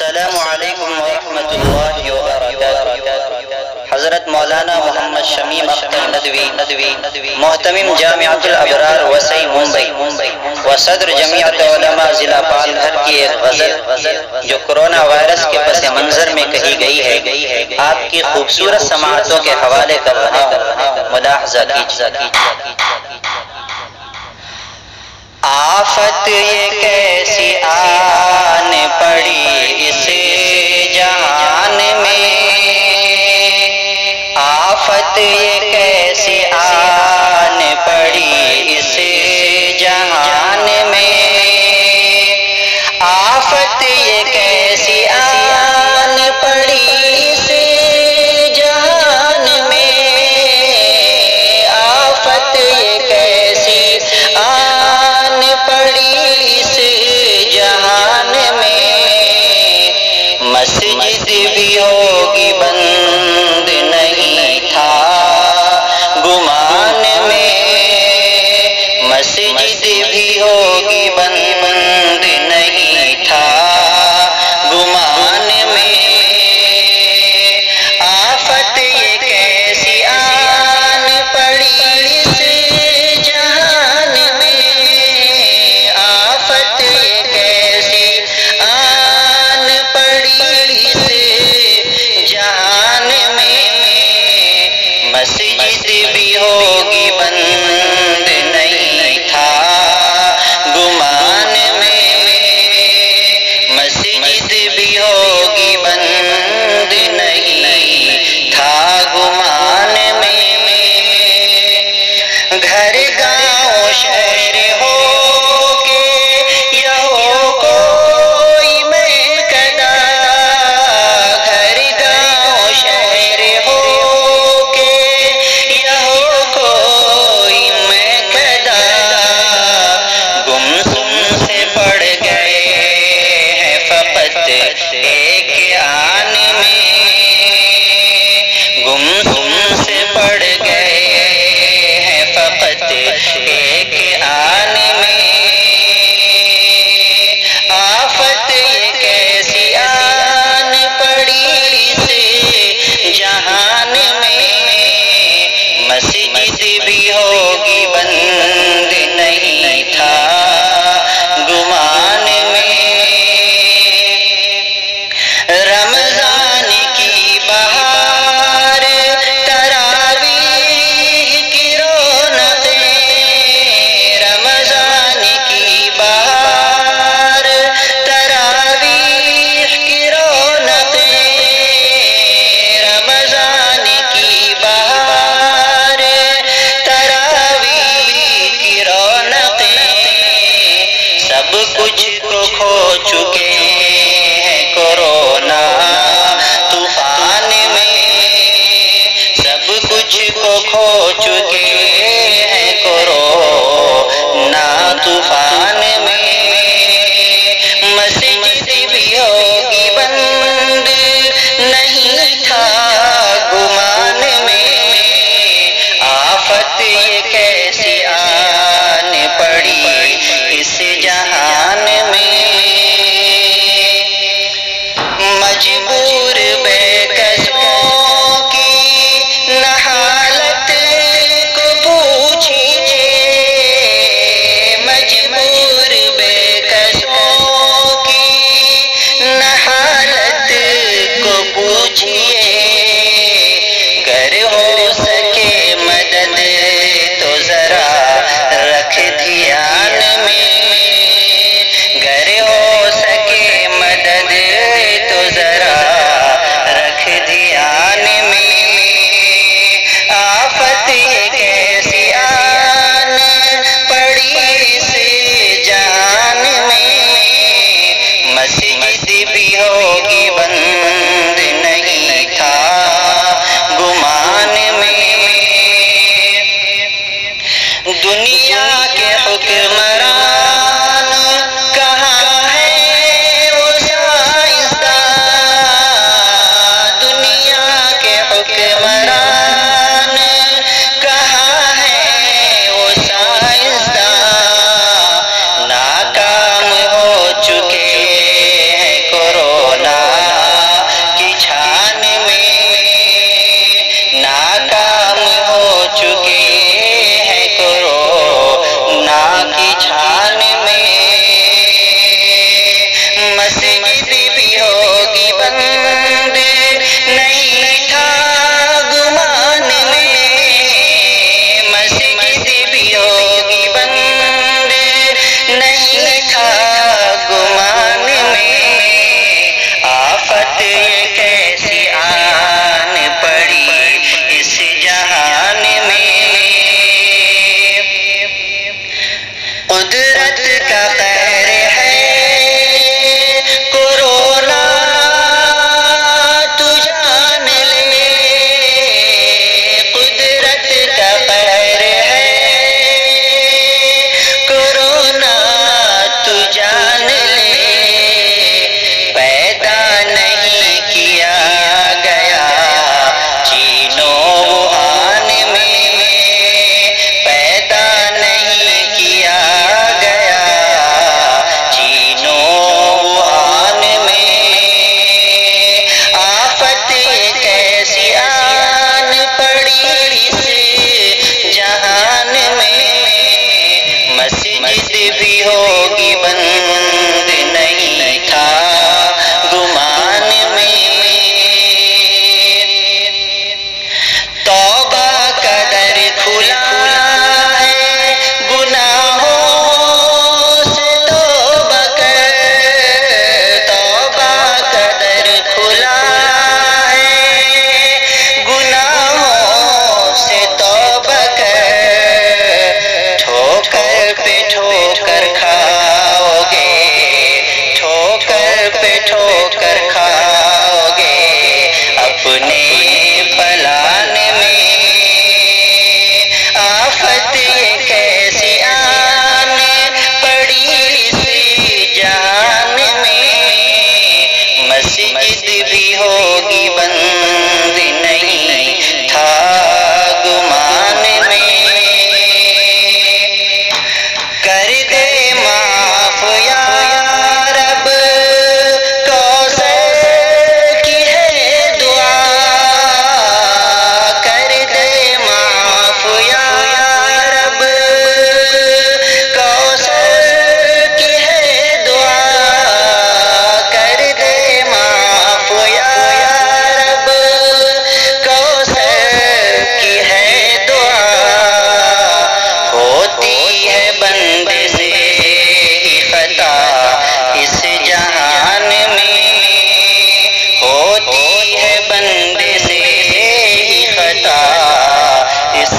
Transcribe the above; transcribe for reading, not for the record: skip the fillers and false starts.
السلام علیکم ورحمۃ اللہ وبرکاتہ۔ حضرت مولانا محمد شمیم اختر ندوی محتمم جامعۃ الابرار وسئی ممبئی و صدر جمعیت علماء ضلع پالگھر کی ایک غزل جو کرونا وائرس کے پس منظر میں کہی گئی ہے، آپ کی خوبصورت سماعتوں کے حوالے کر رہا ہوں، ملاحظہ کیجیے۔ آفت یہ کیسی آن پڑی اس جہان میں، آفت یہ کیسی آن پڑی اس جہان میں، آفت یہ کیسی آن پڑی اس جہان میں، آفت یہ کیسی آن پڑی اس جہان میں، مسجد بھی ہوگی بند نہیں تھا گمان میں، مسجد بھی ہوگی بند نہیں تھا گمان میں، آفت یہ کیسی آن پڑی اس جہان میں، آفت یہ کیسی آن پڑی اس جہان میں، مسجد بھی ہوگی بند نہیں تھا گمان میں، مسجد بھی ہوگی بند نہیں تھا گمان میں، گھر گاؤں شہر ہو کے یا ہو کوئی میکدہ، گھر گاؤں شہر ہو کے یا ہو کوئی میکدہ، گمسم سے پڑ گئے ہیں فقط ایک آن میں، گمسم سے پڑ گئے ہیں فقط ایک آن میں، آفت یہ کیسی آن پڑی اس جہان میں، مسجد بھی ہوگی بند نہیں تھا گمان میں، رمضان کی بہار تراویح کی رونقیں، رمضان کی بہار تراویح کی رونقیں، رمضان کی بہار تراویح کی رونقیں، سب کچھ تو کھو چکے ہیں کورونا طوفان میں، سب کچھ کو کھو چکے ہیں کورونا طوفان میں، مسجد بھی ہوگی بند نہیں تھا گمان میں، آفت یہ کیسی آن پڑی اس جہان میں، مجبور بے کسوں کی نہ حالت کو پوچھیے، مجبور بے کسوں کی نہ حالت کو پوچھیے، گر ہو سکے مدد تو ذرا رکھ دھیان میں، گر ہو سکے مدد تو ذرا رکھ دھیان میں، آفت یہ کیسی آن پڑی اس جہان میں، مسجد بھی ہوگی بند نہیں تھا گمان میں، دنیا کے حکمران کہاں ہے وہ سائنسداں، دنیا کے حکمران کہاں ہے وہ سائنسداں، ناکام ہو چکے ہیں کورونا بند نہیں تھا گمان میں، مسجد بھی ہوگی بند نہیں تھا گمان میں، آفت یہ کیسی آن پڑی اس جہان میں، قدرت کا قہر ہے کورونا تو جان لے، قدرت کا قہر ہے کورونا تو جان لے، پیدا نہیں کیا گیا چین و ووہان میں، پیدا نہیں کیا گیا چین و ووہان میں، آفت کیسی آن پڑی اس جہان میں، مسجد بھی ہوگی بند نہیں تھا گمان میں، توبہ کا در کھلا ہے گناہوں سے توبہ کر، توبہ کا در کھلا ہے گناہوں سے توبہ کر، ٹھوکر پہ ٹھوکر کھاؤ گے، ٹھوکر پہ ٹھوکر کھاؤ گے اپنے پلان میں، آفت یہ کیسی آن پڑی اس جہان میں، مسجد بھی ہوگی بند نہیں تھا گمان میں، کر دے معاف یا رب کوثر کی ہے دعا، کر دے معاف یا رب کوثر کی ہے دعا، کر دے معاف یا رب کوثر کی ہے دعا، ہوتی ہے بندے سے ہی خطا اس جہان میں، ہوتی ہے بندے سے ہی خطا اس